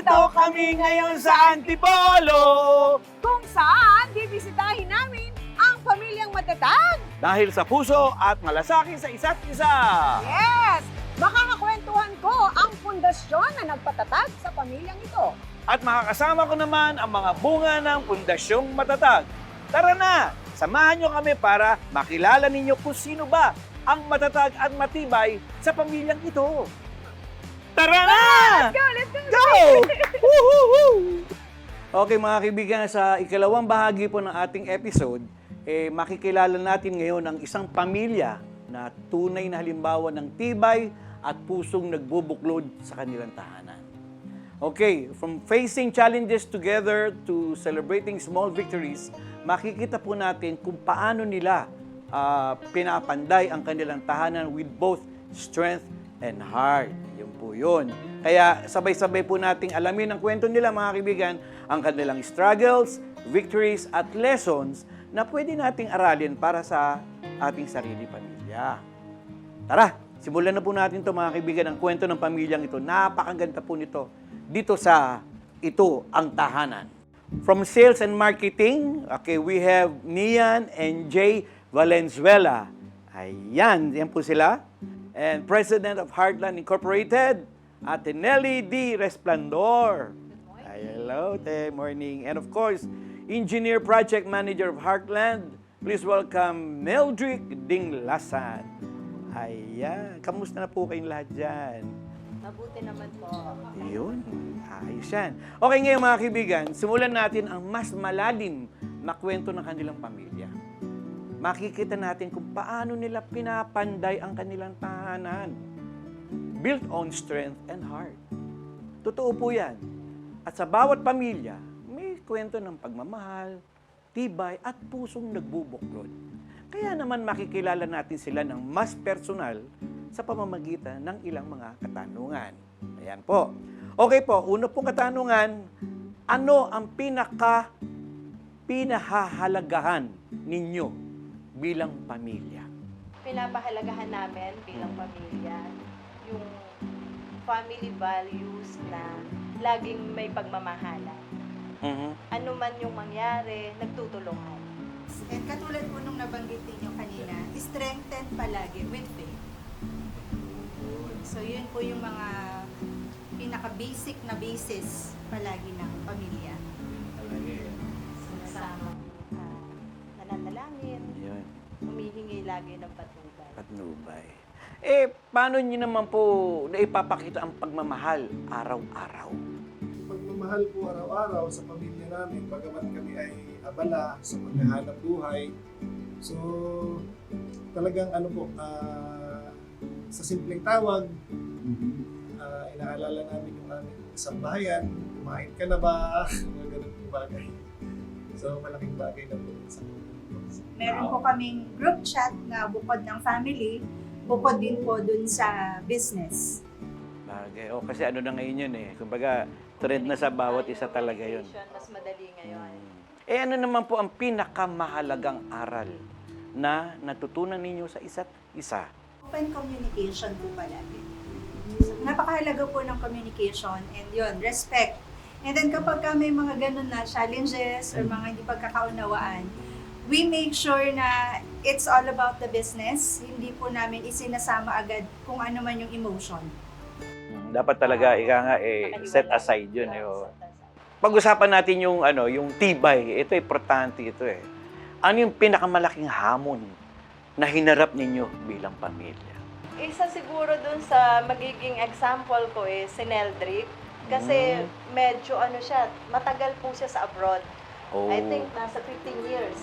Nandito kami ngayon sa Antipolo Kung saan bibisitahin namin ang pamilyang matatag. dahil sa puso at malasakit sa isa't isa. Yes! Makakakwentuhan ko ang pundasyon na nagpatatag sa pamilyang ito. At makakasama ko naman ang mga bunga ng Pundasyong Matatag. Tara na! Samahan nyo kami para makilala ninyo kung sino ba ang matatag at matibay sa pamilyang ito. Tara na! Let's go! Let's go! Go! Woo-hoo-hoo! Okay mga kaibigan, sa ikalawang bahagi po ng ating episode, makikilala natin ngayon ang isang pamilya na tunay na halimbawa ng tibay at pusong nagbubuklod sa kanilang tahanan. Okay, from facing challenges together to celebrating small victories, makikita po natin kung paano nila pinapanday ang kanilang tahanan with both strength and heart. Yun po yun. Kaya sabay-sabay po nating alamin ang kwento nila mga kaibigan, ang kanilang struggles, victories at lessons na pwede nating aralin para sa ating sarili pamilya. Tara, simulan na po natin ito mga kaibigan, ang kwento ng pamilyang ito. Napakaganda po nito dito sa Ito ang Tahanan. From sales and marketing, okay, we have Nian and Jay Valenzuela. Ayan, yan po sila. And President of Heartland Incorporated, Ate Nelly D. Resplandor. Ay, hello, te, morning. And of course, Engineer Project Manager of Heartland, please welcome Meldrick Dinglasan. Ayan, kamusta na po kayong lahat dyan? Mabuti naman po. Yun, ayos yan. Okay ngayon mga kaibigan, simulan natin ang mas malalim na kwento ng kanilang pamilya. Makikita natin kung paano nila pinapanday ang kanilang tahanan. Built on strength and heart. Totoo po yan. At sa bawat pamilya, may kwento ng pagmamahal, tibay at pusong nagbubuklod. Kaya naman makikilala natin sila ng mas personal sa pamamagitan ng ilang mga katanungan. Ayan po. Okay po, una pong katanungan, ano ang pinahahalagahan ninyo bilang pamilya? Pinapahalagahan namin bilang pamilya yung family values na laging may pagmamahalan. Ano man yung mangyari, nagtutulungan. And katulad po nung nabanggit ninyo kanina, strengthen palagi with faith. So yun po yung mga pinaka-basic na basis palagi ng pamilya. Sinasama, nananalangin, Yun. humihingi lagi ng patnubay. Patnubay. Paano nyo naman po naipapakita ang pagmamahal araw-araw? Pagmamahal po araw-araw sa pamilya namin, bagamat kami ay abala sa paghahanap buhay. So, talagang sa simpleng tawag, inaalala namin yung aming isang bayan, kumain ka na ba? Mga ganun yung bagay. So, malaking bagay na po sa Meron po kaming group chat na bukod ng family, bukod din po dun sa business. Bagay. Kasi ano na ngayon yun Kumbaga, trend na sa bawat isa talaga yun. Communication, mas madali ngayon. Ano naman po ang pinakamahalagang aral na natutunan ninyo sa isa't isa? Open communication po palagi. So, napakahalaga po ng communication and yun, respect. And then kapag may mga ganun na challenges or mga hindi pagkakaunawaan, we make sure na it's all about the business. Hindi po namin isinasama agad kung ano man yung emotion. Dapat talaga, set aside yun. Pag-usapan natin yung tibay. Ito, importante ito Ano yung pinakamalaking hamon na hinarap ninyo bilang pamilya? Isa siguro dun sa magiging example ko si Neldrick. Kasi medyo matagal po siya sa abroad. Oh. I think nasa 15 years.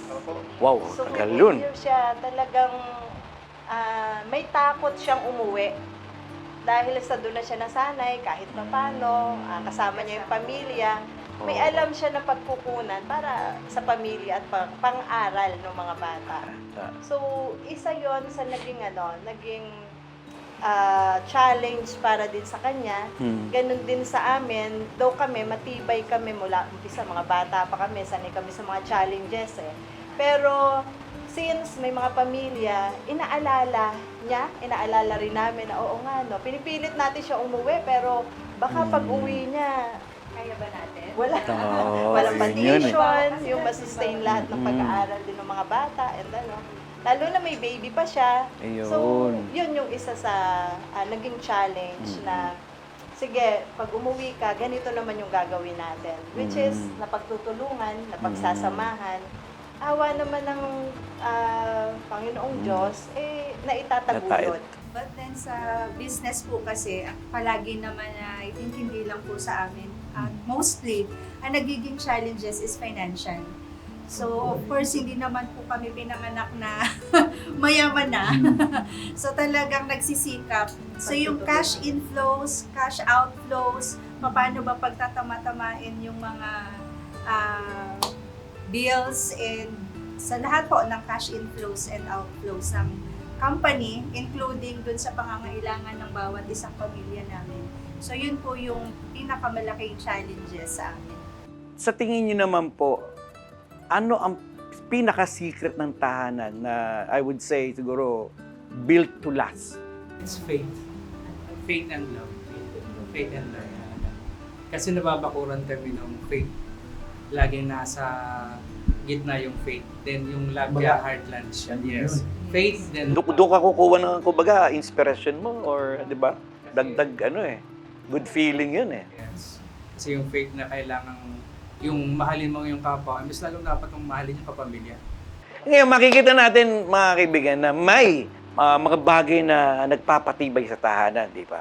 Wow, So tagal 15 yun. years siya talagang may takot siyang umuwi. Dahil sa doon na siya nasanay kahit na paano, kasama niya yung pamilya. May alam siya na pagkukunan para sa pamilya at pang-aral ng mga bata. So, isa yon sa naging challenge para din sa kanya. Ganun din sa amin, though kami, matibay kami mula umpisa, mga bata pa kami, sanay kami sa mga challenges Pero, since may mga pamilya, inaalala rin namin na oo nga, pinipilit natin siya umuwi, pero baka pag uwi niya, Kaya ba natin? Wala. Oo, Walang yun yun eh. tuition, yung masustain lahat ng pag-aaral din ng mga bata, and ano. Lalo na may baby pa siya. So, Ayun. yun yung isa sa naging challenge na, sige, pag umuwi ka, ganito naman yung gagawin natin. Which is, napagtutulungan, napagsasamahan. Awa naman ng Panginoong Diyos, naitataguyod. But then sa business po kasi, palagi naman na I think hindi lang po sa amin. Mostly, ang nagiging challenges is financial. So, of course, hindi naman po kami pinanganak na mayaman na. So, talagang nagsisikap. So, yung cash inflows, cash outflows, paano ba pagtatama-tamain yung mga bills and sa lahat po ng cash inflows and outflows ng company, including dun sa pangangailangan ng bawat isang pamilya namin. So, yun po yung pinakamalaking challenges sa amin. Sa tingin niyo naman po, ano ang pinaka-secret ng tahanan na I would say siguro built to last? It's faith. Faith and love. Faith and love. Kasi nababakuran kami ng faith. Laging nasa gitna yung faith. Then yung love kaya heartland siya. Yes. Faith, then Doon ka kukuha ng, kumbaga, inspiration mo or, di ba? Dagdag, good feeling yun eh. yes. Kasi yung faith na kailangan yung mahalin mo yung kapwa, mas lalong dapat mong mahalin yung kapamilya. Ngayon, makikita natin, mga kaibigan, na may mga bagay na nagpapatibay sa tahanan, di ba?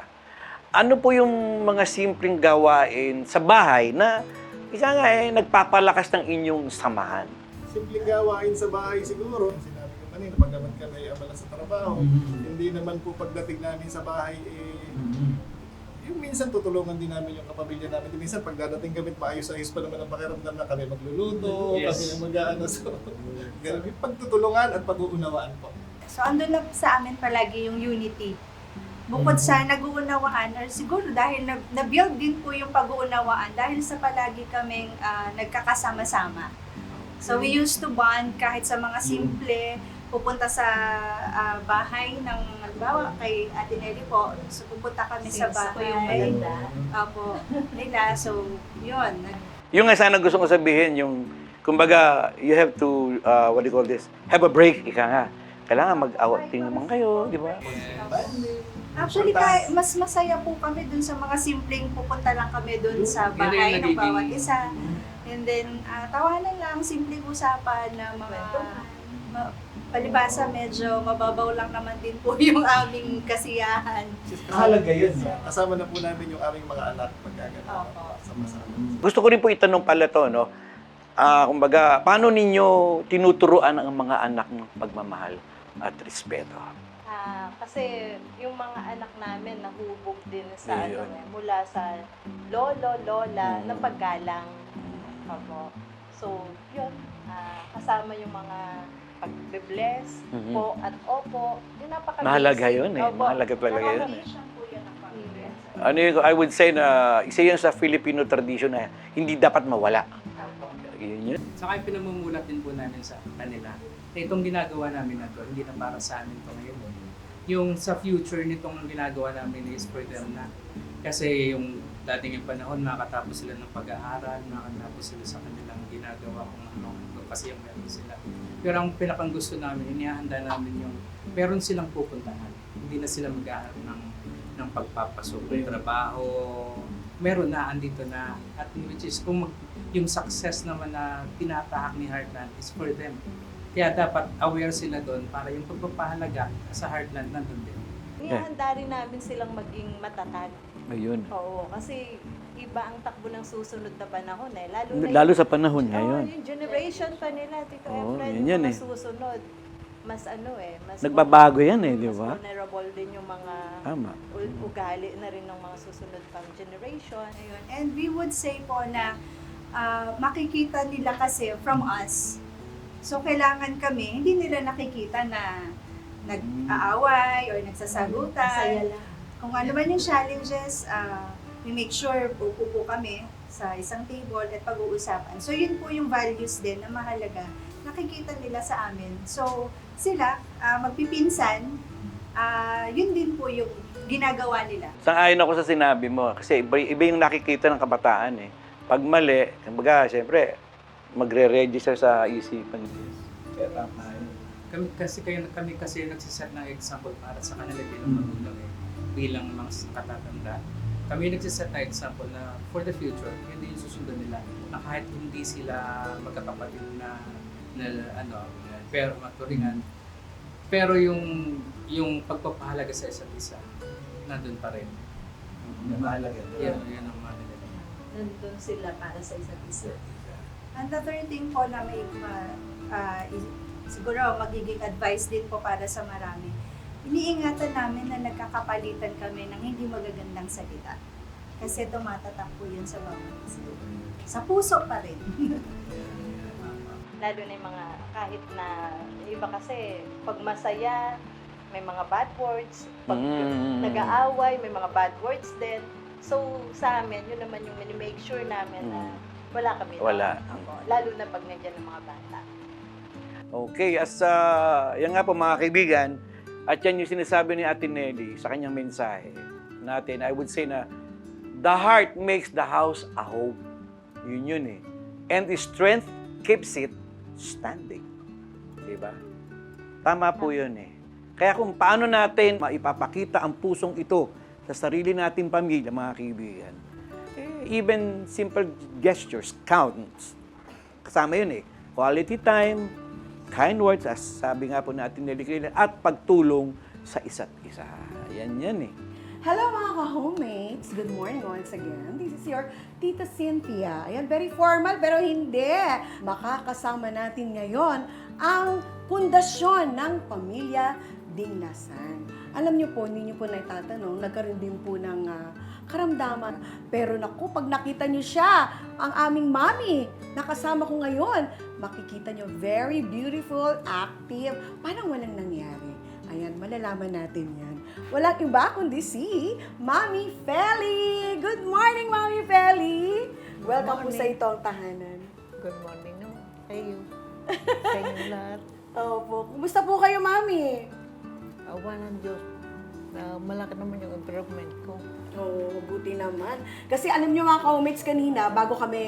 Ano po yung mga simpleng gawain sa bahay na isa nga nagpapalakas ng inyong samahan? Simpleng gawain sa bahay siguro. Sinabi ko kanina, pag naman kami abala sa trabaho, hindi naman po pagdating namin sa bahay, yung minsan tutulungan din namin yung kapamilya namin. Minsan pag dadating kami, maayos-ayos pa naman ang pakiramdam na kami magluluto, Yes. kami ang mag-aano. So, ganun, yung pagtutulungan at pag-uunawaan po. So, andun lang sa amin palagi yung unity. Bukod sa nag-uunawaan, or siguro dahil na-build din po yung pag-uunawaan dahil sa palagi kaming nagkakasama-sama. So, we used to bond kahit sa mga simple, pupunta sa bahay ng, halimbawa, kay Ate Nelly po. So, pupunta kami sa bahay. yung maganda. Opo, nila. So, yun. Yung nga sana gusto ko sabihin, yung, kumbaga, you have to, what do you call this? Have a break, ika nga. Kailangan mag-outing naman kayo, di ba? Actually, mas masaya po kami dun sa mga simpleng pupunta lang kami dun sa Yun bahay yung ng bawat nagiging- isa. And then, tawanan lang, simpleng usapan na mga palibasa, medyo mababaw lang naman din po yung aming kasiyahan. Mahalaga yun. Kasama na po namin yung aming mga anak pagkagano. Opo. Sama-sama. Gusto ko rin po itanong pala to, no? Kumbaga, paano ninyo tinuturuan ang mga anak ng pagmamahal at respeto? Kasi yung mga anak namin nahubog din sa Ayun. mula sa lolo, lola, ng paggalang. Opo. So, yun. Kasama yung mga pagbe-bless po at opo. Yung napaka-basic. Mahalaga yun eh. Opo. Mahalaga talaga yun eh. Foundation po yun ang pamilya. Ano yung, I would say na isa yan sa Filipino tradition na hindi dapat mawala. Yun yun. Saka yung pinamumulat din po namin sa kanila. Itong ginagawa namin na to, hindi na para sa amin to ngayon. Yung sa future nitong ginagawa namin is for them na. Kasi yung dating yung panahon, makatapos sila ng pag-aaral, makatapos sila sa kanilang ginagawa kung ano kasi yung meron sila. Pero ang pinakang gusto namin, inihahanda namin yung meron silang pupuntahan. Hindi na sila mag-aaral ng pagpapasok ng trabaho. Meron na, andito na. At which is, yung success naman na tinatahak ni Heartland is for them. Kaya dapat aware sila doon para yung pagpapahalaga sa Heartland nandun din. Ihahanda rin namin silang maging matatag. Ayun. Oo, kasi iba ang takbo ng susunod na panahon eh. Lalo sa panahon ngayon. Yung generation pa nila, Tito Oo, Efren, yun yung eh. mga susunod. Mas mas Nagbabago yan eh, di mas ba? vulnerable din yung mga Tama. ugali na rin ng mga susunod pang generation. Ayun. And we would say po na makikita nila kasi from us. So, kailangan kami, hindi nila nakikita na nag-aaway or nagsasagutan. Kung ano man yung challenges, we make sure pupupo kami sa isang table at pag-uusapan. So, yun po yung values din na mahalaga. Nakikita nila sa amin. So, sila, magpipinsan, yun din po yung ginagawa nila. Sang-ayon ako sa sinabi mo kasi iba yung nakikita ng kabataan eh. Pag mali, kumbaga, siyempre, magre-register sa isipan nila. Kaya tama yun. Kami kasi nagsiset ng example para sa kanila bilang magulang bilang mga katatanda. Kami nagsiset ng example na for the future, hindi yung susundan nila na kahit hindi sila magkakapatid na pero maturingan, pero yung pagpapahalaga sa isa't isa, nandun pa rin. Mahalaga. Yan ang mahalaga. Nandun sila para sa isa't isa. And the third thing po na siguro magiging advice din po para sa marami, iniingatan namin na nagkakapalitan kami ng hindi magagandang salita. Kasi tumatatak po yun sa bawat isa. Sa puso pa rin. Lalo na yung mga kahit na yung iba kasi pag masaya, may mga bad words. Pag nag-aaway, may mga bad words din. So sa amin, yun naman yung make sure namin na wala kami. Wala. Lalo na pag nandiyan ng mga bata. Okay, yan nga po mga kaibigan, at yan yung sinasabi ni Ate Nelly sa kanyang mensahe natin. I would say na, the heart makes the house a home. Yun eh. And the strength keeps it standing. Diba? Tama po yun eh. Kaya kung paano natin maipapakita ang pusong ito sa sarili nating pamilya, mga kaibigan, even simple gestures counts. Kasama yun eh. Quality time, kind words, as sabi nga po natin at pagtulong sa isa't isa. Yan eh. Hello mga ka-homemates! Good morning once again. This is your Tita Cynthia. Ayan, very formal pero hindi. Makakasama natin ngayon ang pundasyon ng pamilya Dinglasan. Alam niyo po, hindi niyo po naitatanong, nagkaroon din po ng karamdaman. Pero naku, pag nakita niyo siya, ang aming mami, nakasama ko ngayon, makikita niyo very beautiful, active, parang walang nangyari. Ayan, malalaman natin yan. Walang iba kundi si Mami Feli! Good morning, Mami Feli! Welcome po sa itong tahanan. Good morning no. Kayo. Sa inyo lahat. Opo. Kumusta po kayo, Mami? Awa ng Diyos na malaki naman yung improvement ko. Oo, buti naman. Kasi alam niyo mga ka-homemates kanina, bago kami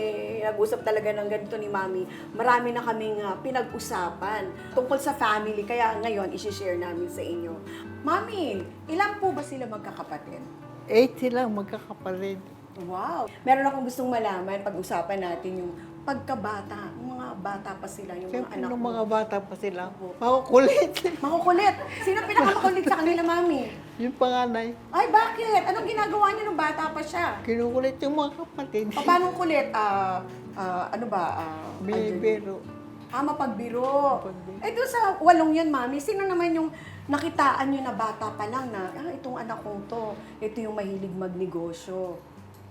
nag-usap talaga ng ganito ni Mami, marami na kaming pinag-usapan tungkol sa family. Kaya ngayon, isi-share namin sa inyo. Mami, ilan po ba sila magkakapatid? 8 silang magkakapatid. Wow! Meron akong gustong malaman, pag-usapan natin yung pagkabata. Yung mga bata pa sila, yung mga Siyempre anak nung mo. mga bata pa sila, makukulit. Makukulit! Sino pinakamakulit sa kanila, Mami? Yung panganay, Ay, bakit? Anong ginagawa niya nung bata pa siya? kinukulit yung mga kapatid. Paano kulit? Ano ba? Binibiro. Mapagbiro. Mapagbiro. Eh, doon sa 8 yan, Mami, sino naman yung nakitaan nyo na bata pa lang na, itong anak kong to, ito yung mahilig magnegosyo.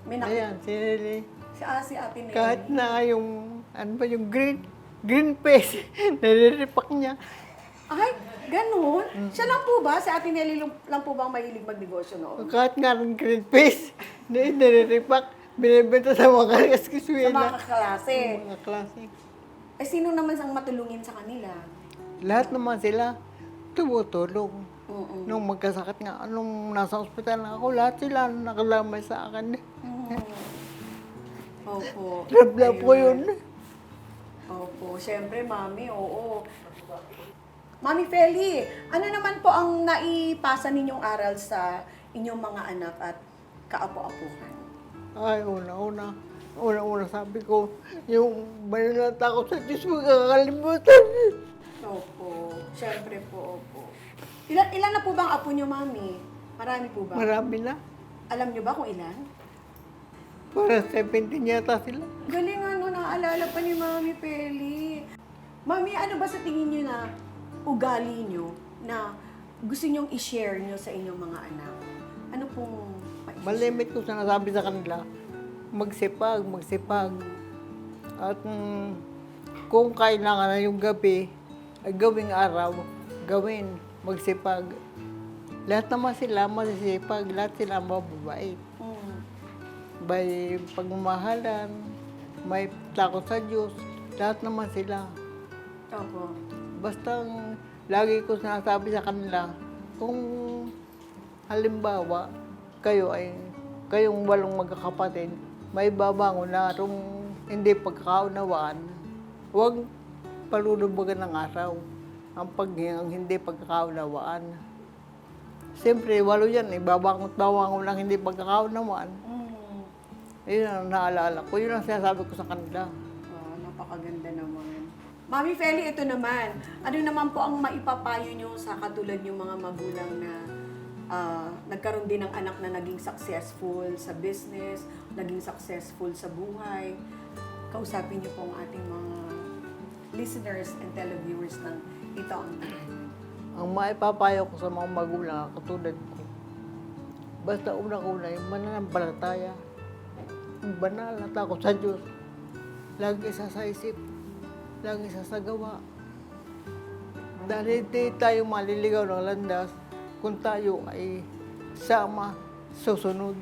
May Ayan, si Lily. Si Ate Nelly. Kahit na yung, ano ba yung green face, naliripak niya. Ay, ganun? Siya lang po ba? Si Ate Nelly lang po ba ang mahilig magnegosyo noon? Kahit nga ng green face, naliripak, binibenta sa mga Sa kaskwela. mga kaklase. Mga klase. Eh, sino naman ang matulungin sa kanila? Lahat naman sila tumutulong. Oo. Nung magkasakit nga, nung nasa ospital na ako, lahat sila nakalamay sa akin. Opo. Love ko yun. Opo. Siyempre, Mami, oo. Mami Feli, ano naman po ang naipasa ninyong aral sa inyong mga anak at kaapo-apuhan? Ay, una sabi ko, yung banalata ko sa Diyos, magkakalimutan. Opo. Siyempre po, opo. Ilan na po bang apo niyo, Mami? Marami po ba? Marami na. Alam niyo ba kung ilan? Para 17 yata sila. Galing ano, naalala pa ni Mami Feli. Mami, ano ba sa tingin niyo na ugali niyo na gusto niyong i-share niyo sa inyong mga anak? Ano pong Malimit ko sinasabi sa kanila, magsipag. At kung kailangan na yung gabi, ay gawing araw, magsipag. Lahat naman sila masisipag, lahat sila mababait. May pagmamahalan, may takot sa Diyos, lahat naman sila. Opo. Basta lagi ko sinasabi sa kanila, kung halimbawa, kayong 8 magkakapatid, may babangon na kung hindi pagkakaunawaan, huwag palulubagan ng araw ang hindi pagkakaunawaan. Siyempre, walo yan, babangon lang hindi pagkakaunawaan. Yun ang naalala ko, yun ang sinasabi ko sa kanila. Oh, napakaganda naman. Mami Feli, ito naman. Ano naman po ang maipapayo nyo sa katulad yung mga magulang na nagkaroon din ng anak na naging successful sa business, naging successful sa buhay? Kausapin niyo po ang ating mga listeners and televiewers ng Ito ang Ang maipapayo ko sa mga magulang, katulad ko, basta unang-una yung mananampalataya, yung banal na takot sa Diyos, lagi isa sa isip, lagi isa sa gawa. Dahil hindi tayo maliligaw ng landas kung tayo ay sama, susunod